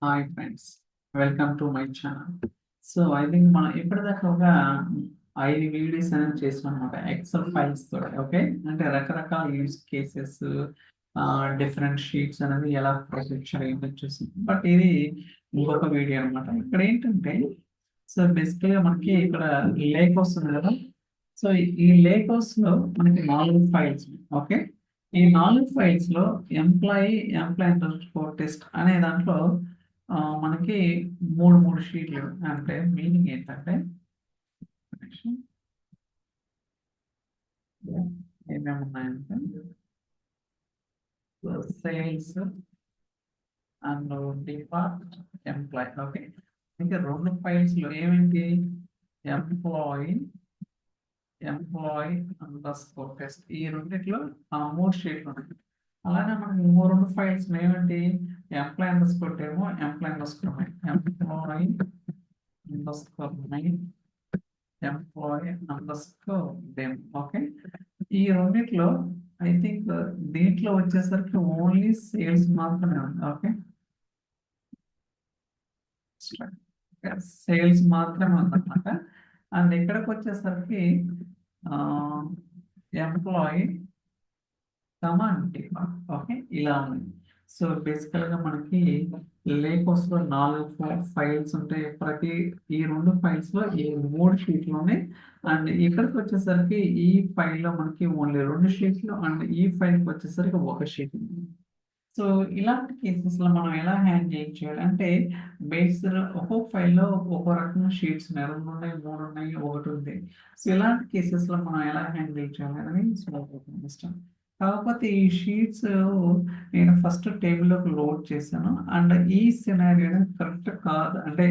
Hi friends, welcome to my channel. So I think మనం ఇప్పటిదాకా ఒక 5 వీడియోస్ అనేది చేసాం అనమాట ఎక్సెల్ ఫైల్స్ తోటి. ఓకే, అంటే రకరకాల యూస్ కేసెస్, డిఫరెంట్ షీట్స్ అనేది ఎలా ప్రొసెస్ చేయాలని చూసాం. బట్ ఇది ఇంకొక వీడియో అనమాట. ఇక్కడ ఏంటంటే, సో బేసికల్గా మనకి ఇక్కడ లేక్ వస్తుంది కదా. సో ఈ లేక్ హౌస్ లో మనకి 4 ఫైల్స్. ఓకే, ఈ 4 ఫైల్స్ లో ఎంప్లాయీ అండర్ టెస్ట్ అనే దాంట్లో మనకి మూడు మూడు షీట్లు. అంటే మీనింగ్ ఏంటంటే ఏమేమి ఉన్నాయంటే sales and depart employ. Okay, ఇంకా 2 ఫైల్స్ లో ఏమేంటి? Employee employee under test. ఈ రెండిట్లో 3 షీట్లు ఉన్నాయి. అలానే మనకి 2 ఫైల్స్ ఏమంటే ఎంప్లాయ్ అండర్ ఏమో employ employee under employee under them. Okay, ఈ రెండిట్లో ఐ థింక్ దీంట్లో వచ్చేసరికి ఓన్లీ సేల్స్ మాత్రమే ఉంది. ఓకే, సేల్స్ మాత్రమే ఉందన్నమాట. అండ్ ఇక్కడికి వచ్చేసరికి ఎంప్లాయీ కమాండ్. ఓకే, ఇలా ఉంది. సో బేసికల్ గా మనకి లేకోస్ లో 4 ఫైల్స్ ఉంటాయి. ఈ 2 ఫైల్స్ లో ఈ 3 షీట్లు ఉన్నాయి. అండ్ ఇక్కడికి వచ్చేసరికి ఈ ఫైల్ లో మనకి ఓన్లీ 2 షీట్లు, అండ్ ఈ ఫైల్ కి వచ్చేసరికి 1 షీట్ ఉంది. సో ఇలాంటి కేసెస్ లో మనం ఎలా హ్యాండిల్ చేయాలి అంటే, బేస్ ఒక్కొక్క ఫైల్లో ఒక్కో రకమైన షీట్స్ ఉన్నాయి. 2 ఉన్నాయి, 3 ఉన్నాయి, ఒకటి ఉంది. సో ఇలాంటి కేసెస్ లో మనం ఎలా హ్యాండిల్ చేయాలి అనేది ఇష్టం. కాకపోతే ఈ షీట్స్ నేను ఫస్ట్ టేబుల్లోకి లోడ్ చేశాను. అండ్ ఈ సినారియో కరెక్ట్ కాదు అంటే,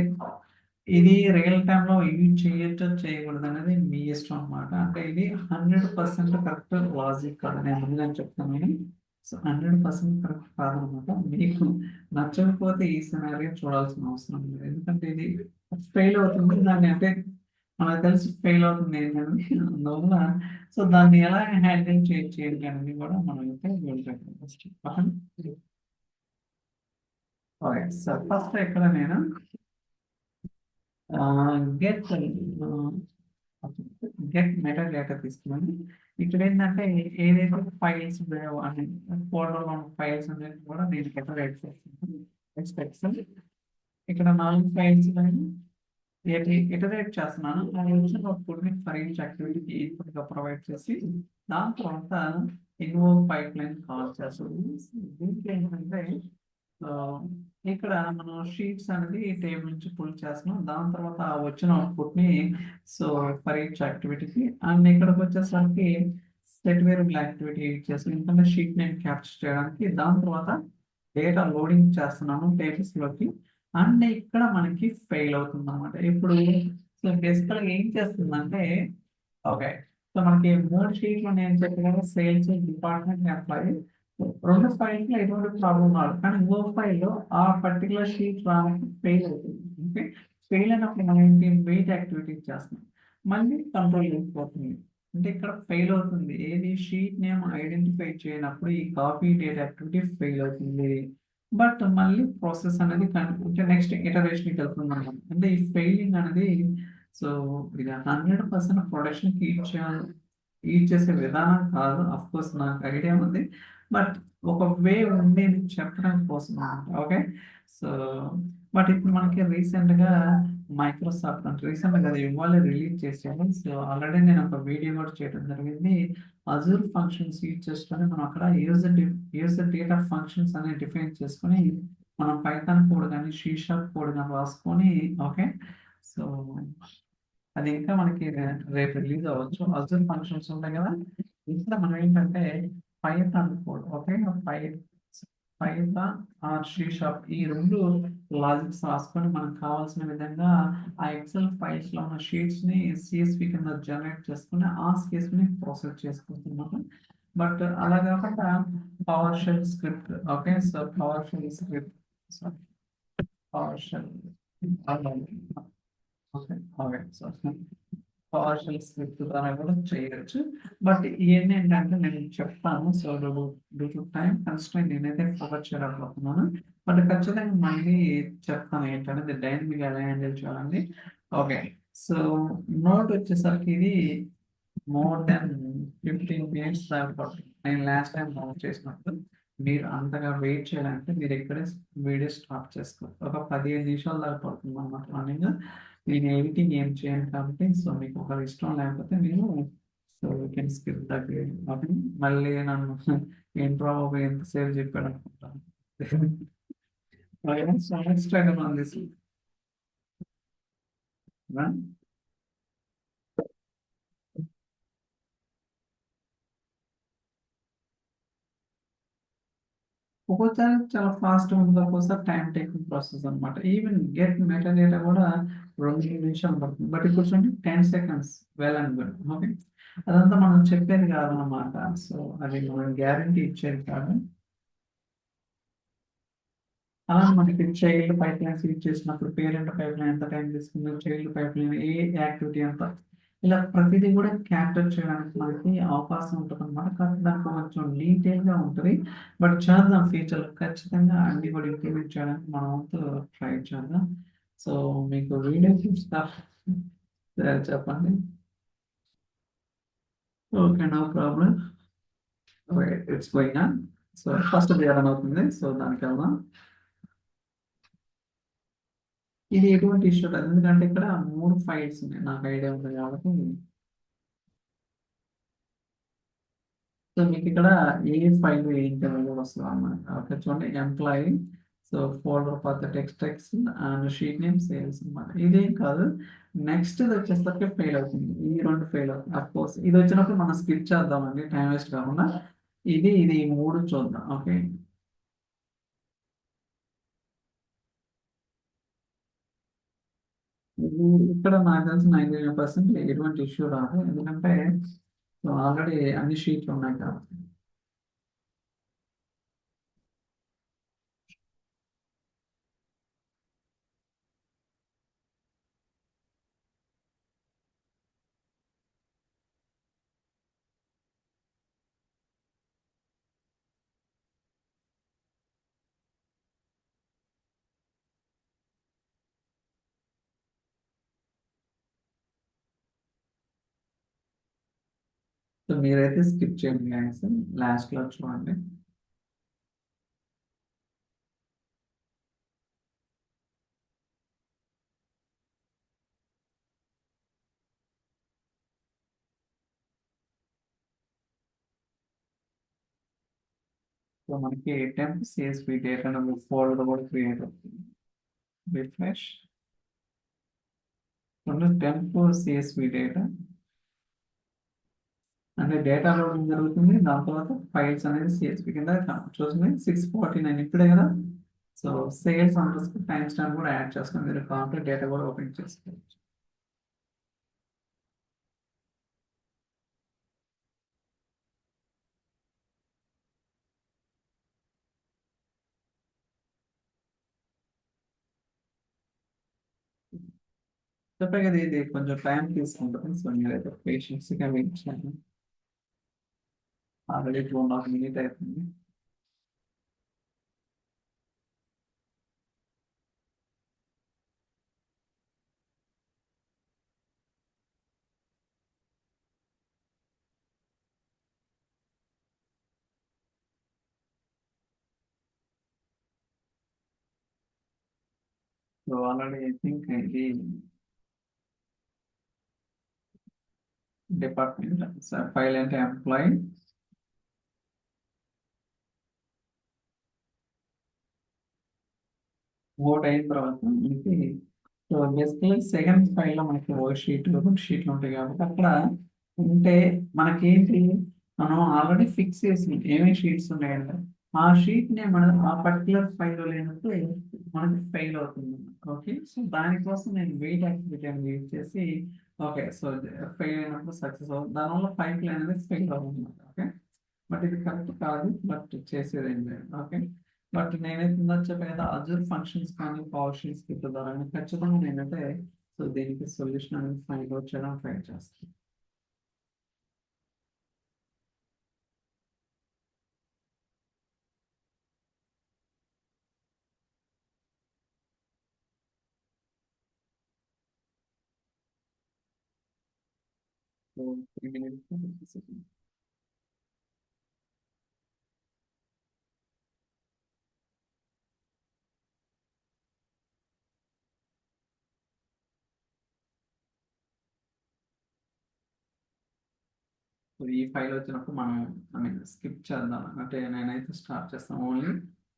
ఇది రియల్ టైంలో ఇది చేయొచ్చో చేయకూడదు అనేది మీ ఇష్టం అనమాట. అంటే ఇది 100% కరెక్ట్ లాజిక్ కాదు, నేను ముందుగానే చెప్తాను. సో 100% కరెక్ట్ కాదనమాట. మీకు నచ్చకపోతే ఈ సినారియో చూడాల్సిన అవసరం లేదు, ఎందుకంటే ఇది ఫెయిల్ అవుతుంది. దాన్ని అంటే మనకు తెలిసి ఫెయిల్ అవుతుంది ఏంటంటే అందువల్ల. సో దాన్ని ఎలా హ్యాండిల్ చేయాలి అనేది కూడా మనం అయితే వెళ్ళిపోతాం ఫస్ట్. ఓకే, సో ఫస్ట్ ఇక్కడ నేను గెట్ గెట్ మెటా డేటా తీసుకున్నాను. ఇక్కడ ఏంటంటే ఏదైతే ఫైల్స్ ఉన్నాయో అని ఫోల్డర్లో ఉన్న ఫైల్స్ అనేది కూడా నేను సెపరేట్ చేస్తాను. ఎక్స్పెక్ట్స్ ఇక్కడ 4 ఫైల్స్ ఇటరేట్ చేస్తున్నాను. అది వచ్చిన అవుట్పుట్ని ఫర్ ఈచ్ యాక్టివిటీకి ఇన్పుట్గా ప్రొవైడ్ చేసి దాని తర్వాత ఇన్వోక్ పైప్ లైన్ కాల్ చేస్తాను. దీంట్లో ఏంటంటే ఆ, ఇక్కడ మనం షీట్స్ అనేది టేబుల్ నుంచి పుల్ చేస్తున్నాం. దాని తర్వాత ఆ వచ్చిన అవుట్పుట్ ని సో ఫర్ ఈచ్ యాక్టివిటీకి, అండ్ ఇక్కడికి వచ్చేసరికి సెట్ వేరియబుల్ యాక్టివిటీ చేస్తాం. ఎందుకంటే షీట్ నేను క్యాప్చర్ చేయడానికి. దాని తర్వాత డేటా లోడింగ్ చేస్తున్నాను టేబుల్స్ లోకి. అండ్ ఇక్కడ మనకి ఫెయిల్ అవుతుంది అనమాట. ఇప్పుడు సో బేసికల్ ఏం చేస్తుందంటే, ఓకే, సో మనకి 3 షీట్లు నేను చెప్పిన సేల్స్ డిపార్ట్మెంట్ ఎంప్లాయీ 2 ఫైల్స్ లో ఎటువంటి ప్రాబ్లం రాదు. కానీ ఇంకో ఫైల్లో ఆ పర్టికులర్ షీట్ రావడానికి ఫెయిల్ అవుతుంది. ఓకే, ఫెయిల్ అయినప్పుడు మనం ఏంటి వెయిట్ యాక్టివిటీస్ చేస్తాం, మళ్ళీ కంట్రోల్ అయిపోతుంది. అంటే ఇక్కడ ఫెయిల్ అవుతుంది ఏది, షీట్ నేమ్ ఐడెంటిఫై చేయనప్పుడు ఈ కాపీ డేట్ యాక్టివిటీ ఫెయిల్ అవుతుంది. బట్ మళ్ళీ ప్రాసెస్ అనేది అంటే నెక్స్ట్ ఇటరేషన్కి వెళ్తుంది అనమాట. అంటే ఈ ఫెయిలింగ్ అనేది సో ఇది 100% ప్రొడక్షన్కి యూజ్ చేసే విధానం కాదు. అఫ్ కోర్స్ నాకు ఐడియా ఉంది, బట్ ఒక వే ఉంది అని చెప్పడం కోసం అన్నమాట. ఓకే, సో బట్ ఇప్పుడు మనకి రీసెంట్ గా మైక్రోసాఫ్ట్ అంటే రీసెంట్ గా ఇవాళ రిలీజ్ చేసాము. సో ఆల్రెడీ నేను ఒక వీడియో కూడా చేయడం జరిగింది. అజూర్ ఫంక్షన్స్ యూజ్ చేసుకొని మనం అక్కడ యూజర్ డేటా ఫంక్షన్స్ అనేది డిఫైన్ చేసుకొని మనం పైథాన్ కోడ్ కానీ షార్ప్ కోడ్ కానీ రాసుకొని. ఓకే, సో అది ఇంకా మనకి రేపు రిలీజ్ అవ్వచ్చు. అజూర్ ఫంక్షన్స్ ఉంటాయి కదా. ఇక్కడ మనం ఏంటంటే python code, okay, python or sharp ఈ 2 లాజిక్స్ రాసుకొని మనకు కావాల్సిన విధంగా ఆ ఎక్సెల్ ఫైల్స్ లో ఉన్న షీట్స్ ని సిఎస్వి కింద జనరేట్ చేసుకుని ఆ సిఎస్ ని ప్రాసెస్ చేసుకుంటున్నాము. బట్ అలా కాకుండా power shell script. Okay, so power shell script, power shell. Okay, okay, so power shell script ద్వారా కూడా చేయొచ్చు. బట్ ఇవన్నీ ఏంటంటే నేను చెప్తాను. So due to time constraint నేనైతే ఫోకస్ చేయలేకపోతున్నాను. బట్ ఖచ్చితంగా మళ్ళీ చెప్తాను ఏంటంటే డైనమిక్ ఎలా హ్యాండిల్ చేయాలండి. ఓకే. సో నోట్ వచ్చేసరికి ఇది మోర్ దెన్ 15 minutes దాకా పడుతుంది. నేను లాస్ట్ టైం నోట్ చేసినప్పుడు మీరు అంతగా వెయిట్ చేయాలంటే మీరు ఇక్కడే వీడియో స్టాప్ చేసుకోవాలి. ఒక 15 నిమిషాల దాకా పడుతుంది అన్నమాట రన్నింగ్. నేను ఎడిటింగ్ ఏం చేయను కాబట్టి సో మీకు ఒక ఇష్టం లేకపోతే మీరు so you can skip that video. మళ్ళీ నన్ను ఏంట్రా బాబు ఎంతసేపు చెప్పాడు అనుకుంటాను. So next item on this ఒక్కోసారి చాలా ఫాస్ట్ ఉంది, ఒక్కోసారి టైం టేకింగ్ ప్రాసెస్ అనమాట. ఈవెన్ గెట్ మెటా డేటా కూడా 2 నిమిషాలు పడుతుంది. బట్ ఇప్పుడు చూడండి 10 seconds, well and good. Okay. అదంతా మనం చెప్పేది కాదనమాట. సో అది మనం గ్యారంటీ ఇచ్చేది కాదు. అలా మనకి చైల్డ్ పైప్ లైన్ ఫీడ్ చేసినప్పుడు పేరెంట్ పైప్ లైన్ ఎంత టైం తీసుకుంది, చైల్డ్ పైప్ లైన్ ఏ యాక్టివిటీ ఎంత, ఇలా ప్రతిదీ కూడా క్యాప్చర్ చేయడానికి మనకి అవకాశం ఉంటుంది అనమాట. కాకపోతే దానికి కొంచెం డీటెయిల్గా ఉంటుంది. బట్ చేద్దాం ఫ్యూచర్లో ఖచ్చితంగా అన్ని కూడా ఇంప్లిమెంట్ చేయడానికి మనం వంతు ట్రై చేద్దాం. సో మీకు వీడియో చెప్పండి. Okay, no problem. It's going on. So first run అవుతుంది. సో దానికి వెళ్దాం. ఇది ఎటువంటి ఇష్యూ లేదు, ఎందుకంటే ఇక్కడ 3 ఫైల్స్ ఉన్నాయి నాకు ఐడియా ఉంది కాబట్టి. సో మీకు ఇక్కడ ఏ ఫైల్ ఏంటి అనేది వస్తుంది అన్నమాట. ఓకే చూడండి, employee, so folder path text and sheet name sales అన్నమాట. ఇదేం కాదు. నెక్స్ట్ ఇది వచ్చేసరికి ఫెయిల్ అవుతుంది. ఈ 2 ఫెయిల్ అవుతుంది. అఫ్ కోర్స్ ఇది వచ్చినప్పుడు మనం స్కిప్ చేద్దామండి, టైం వేస్ట్ కాకుండా. ఇది ఈ 3 చూద్దాం. ఓకే. ఇక్కడ నాకు తెలిసి 99% ఎటువంటి ఇష్యూ రాదు, ఎందుకంటే ఆల్రెడీ అన్ని షీట్లు ఉన్నాయి కాబట్టి. సో మీరైతే స్కిప్ చేయండి గైస్, లాస్ట్ లో చూడండి. సో మనకి టెంప్ సిఎస్పి డేటా ఫోల్డర్ కూడా క్రియేట్ అవుతుంది. రిఫ్రెష్. టెంప్ సిఎస్పి డేటా అంటే డేటా లోడింగ్ జరుగుతుంది. దాని తర్వాత ఫైల్స్ అనేది సిఎస్పి కింద చూస్తుంది. 649 ఇప్పుడే కదా. సో సేల్స్ అండర్స్ టైం స్టాంప్ కూడా యాడ్ చేసుకుని మీరు కావాలంటే డేటా కూడా ఓపెన్ చేసుకోవచ్చు. చెప్పే కదా ఇది కొంచెం టైం తీసుకుంటుంది. సో మీరైతే పేషెన్స్గా వెయిట్ చేయండి. ఆల్రెడీ 2.5 minutes అవుతుంది. సో ఆల్రెడీ ఐ థింక్ ఇది డిపార్ట్మెంట్ ఫైల్ అంటే ఎంప్లాయీ. ఓట్ అయిన తర్వాత మనకి సో బేసికలీ సెకండ్ ఫైల్లో మనకి వర్క్ షీట్ 2 షీట్లు ఉంటాయి కాబట్టి అక్కడ ఉంటే మనకేంటి, మనం ఆల్రెడీ ఫిక్స్ చేసి ఏమేమి షీట్స్ ఉన్నాయంటే ఆ షీట్ నే మనం ఆ పర్టికులర్ ఫైల్లో లేనప్పుడు మనకి ఫెయిల్ అవుతుంది. ఓకే. సో దానికోసం నేను వెయిట్ యాక్టివిటీ అని యూజ్ చేసి ఓకే సో ఫెయిల్ అయినప్పుడు సక్సెస్ అవుతుంది, దానివల్ల ఫైల్ అనేది ఫెయిల్ అవుతుంది. ఓకే. బట్ ఇది కరెక్ట్ కాదు, బట్ చేసేది ఏం లేదు. ఓకే. బట్ నేనైతే ఇందాక చెప్పాను కదా, అజూర్ ఫంక్షన్స్ కానీ పవర్ షీట్స్ ద్వారా ఖచ్చితంగా నేనైతే సో దీనికి సొల్యూషన్ అనేది ఫైండ్ అవుట్ చేయడం ట్రై చేస్తాం. So 3 minutes. సో ఈ ఫైల్ వచ్చినప్పుడు మనం స్కిప్ చేద్దాం, అంటే నేనైతే స్టార్ట్ చేస్తాను. ఓన్లీ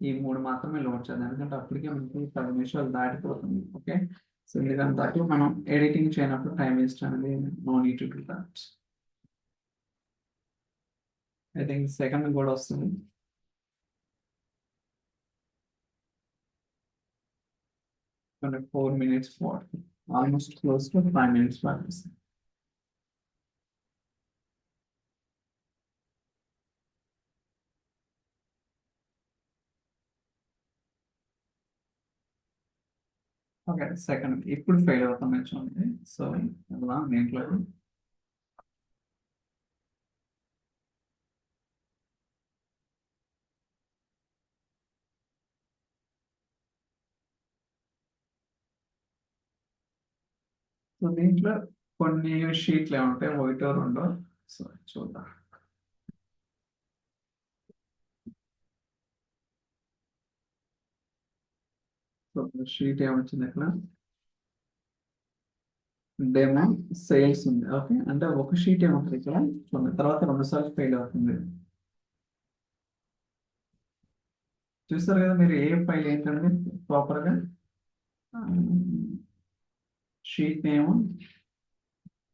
ఈ 3 మాత్రమే లోడ్ చేద్దాం, ఎందుకంటే అప్పటికే మనకి 10 నిమిషాలు దాటిపోతుంది. ఓకే, సో ఎందుకంటే మనం ఎడిటింగ్ చేయనప్పుడు టైం వేస్ట్ అనేది no need to do that. I think second కూడా వస్తుంది. అంటే 4 minutes 40, almost close to 5 minutes పడుతుంది. ఓకే, సెకండ్ ఇప్పుడు ఫెయిల్ అవుతుంది చూడండి. సో అలా దీంట్లో సో దీంట్లో కొన్ని షీట్లు ఏమంటాయి, ఒకటో రెండో. సో చూద్దాం. సో షీట్ ఏమొచ్చింది ఇక్కడ, డెమో సేల్స్ ఉంది. ఓకే, అంటే ఒక షీట్ ఏమవుతుంది ఇక్కడ చూడండి, తర్వాత 2 సార్లు ఫెయిల్ అవుతుంది. చూస్తారు కదా మీరు, ఏ ఫైల్ ఏంటంటే ప్రాపర్గా షీట్ నేమ్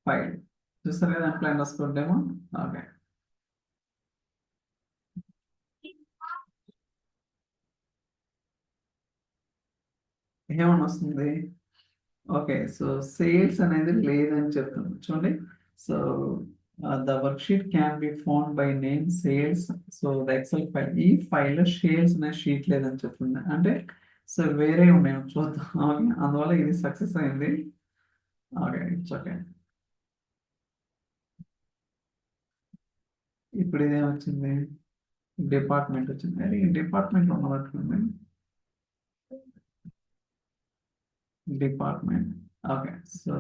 ఫైల్ చూస్తారు కదా, ఎంప్లాయ్ అండర్స్కోర్ డెమో. ఓకే, ఏమని వస్తుంది. ఓకే, సో సేల్స్ అనేది లేదని చెప్తుంది చూడండి. So the work sheet can be found by name sales. So the XL file, ఈ ఫైల్ సేల్స్ అనే షీట్ లేదని చెప్తుంది, అంటే సో వేరే ఉన్నాయి చూద్దాం. ఓకే, అందువల్ల ఇది సక్సెస్ అయింది. Okay, it's okay. ఇప్పుడు ఇదేం వచ్చింది, డిపార్ట్మెంట్ వచ్చింది. అది డిపార్ట్మెంట్ ఉన్నట్టుంది. Department. Okay, so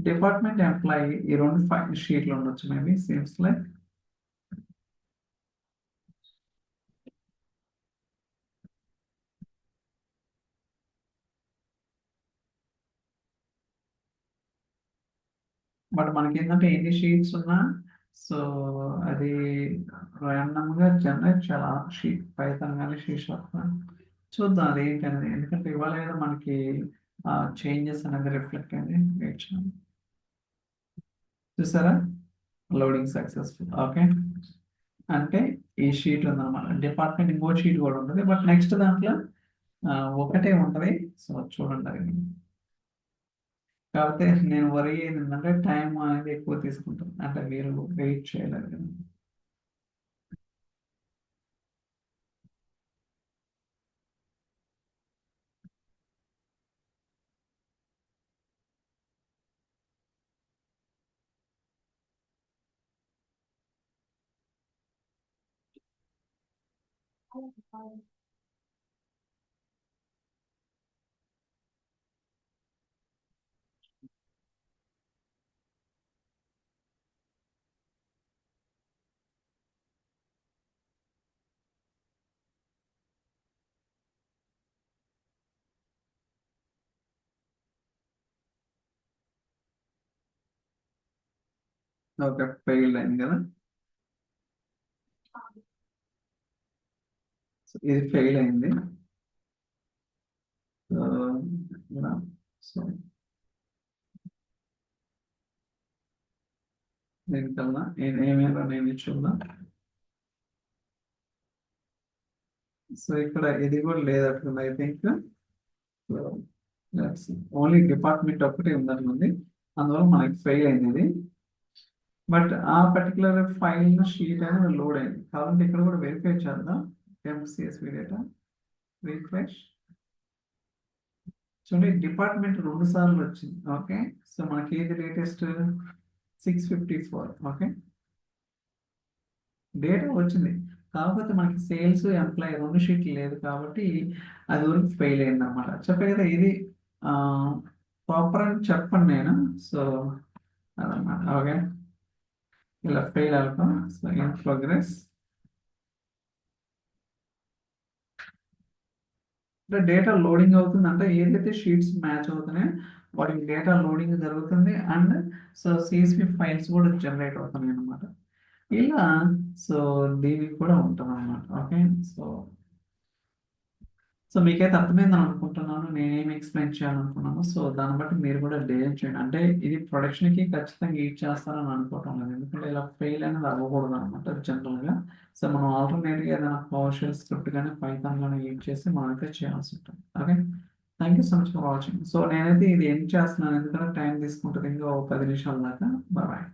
department employee ఈ 2 షీట్లు ఉండొచ్చు మేబీ, సీమ్స్ లైక్. బట్ మనకి ఏంటంటే ఎన్ని షీట్స్ ఉన్నా, సో అది ర్యాండమ్ గా జనరేట్ చాలా షీట్ పైథాన్ కానీ షీట్ చూద్దాం అది ఏంటనేది, ఎందుకంటే ఇవాళ ఏదో మనకి చేంజెస్ అనేది రిఫ్లెక్ట్ అయింది. వెయిట్ చేయండి. చూసారా, లోడింగ్ సక్సెస్ఫుల్. ఓకే, అంటే ఈ షీట్ ఉందన్నమాట. డిపార్ట్మెంట్ ఇంకో షీట్ కూడా ఉంటుంది, బట్ నెక్స్ట్ దాంట్లో ఒకటే ఉంటుంది. సో చూడండి అది. కాకపోతే నేను వరి ఏంటంటే టైం అనేది ఎక్కువ తీసుకుంటాను, అంటే మీరు వెయిట్ చేయలేరు కదా. ఓకే, ఫెయిల్ అయింది కదా. సో ఇది ఫెయిల్ అయింది. సో సో దీనికల్లా ఏమైనా నేను చూద్దాం. సో ఇక్కడ ఇది కూడా లేదట్టుంది. ఐ థింక్ ఓన్లీ డిపార్ట్మెంట్ ఒకటి ఉందట్టుంది, అందువల్ల మనకి ఫెయిల్ అయింది ఇది. బట్ ఆ పర్టికులర్ ఫైల్ షీట్ అనేది లోడ్ అయింది. కాబట్టి ఇక్కడ కూడా వెరిఫై చేద్దాం. ఎంసిఎస్వి డేటా రిఫ్రెష్. చూడండి డిపార్ట్మెంట్ 2 సార్లు వచ్చింది. ఓకే, సో మనకి ఏది లేటెస్ట్ 654. ఓకే, డేటా వచ్చింది, కాకపోతే మనకి సేల్స్ ఎంప్లాయీ 2 షీట్లు లేదు కాబట్టి అది వరకు ఫెయిల్ అయింది అనమాట. చెప్పే కదా ఇది ప్రాపర్ అని చెప్పండి నేను. సో అదన్నమాట. ఓకే, ఇలా ఫెయిల్ అవుతాం. సో ఇన్ ప్రోగ్రెస్ అంటే డేటా లోడింగ్ అవుతుంది, అంటే ఏదైతే షీట్స్ మ్యాచ్ అవుతున్నాయో వాటికి డేటా లోడింగ్ జరుగుతుంది, అండ్ సో సిఎస్వి ఫైల్స్ కూడా జనరేట్ అవుతున్నాయి అనమాట. ఇలా సో దీనికి కూడా ఉంటుంది అనమాట. ఓకే, సో సో మీకైతే అర్థమైందని అనుకుంటున్నాను, నేనేమి ఎక్స్ప్లెయిన్ చేయాలనుకున్నాను. సో దాన్ని బట్టి మీరు కూడా డిజైన్ చేయండి. అంటే ఇది ప్రొడక్షన్కి ఖచ్చితంగా యూజ్ చేస్తారని అనుకోవటం లేదు, ఎందుకంటే ఇలా ఫెయిల్ అనేది అవ్వకూడదు అనమాట జనరల్గా. సో మనం ఆల్టర్నేట్గా ఏదైనా పవర్ షెల్ స్క్రిప్ట్ కానీ పైథాన్ కానీ యూజ్ చేసి మనమైతే చేయాల్సి ఉంటుంది. Okay, thank you so much for watching. So నేనైతే ఇది ఎండ్ చేస్తున్నాను, ఎందుకంటే టైం తీసుకుంటుంది ఇంకా ఒక 10 నిమిషాల దాకా. బాయ్.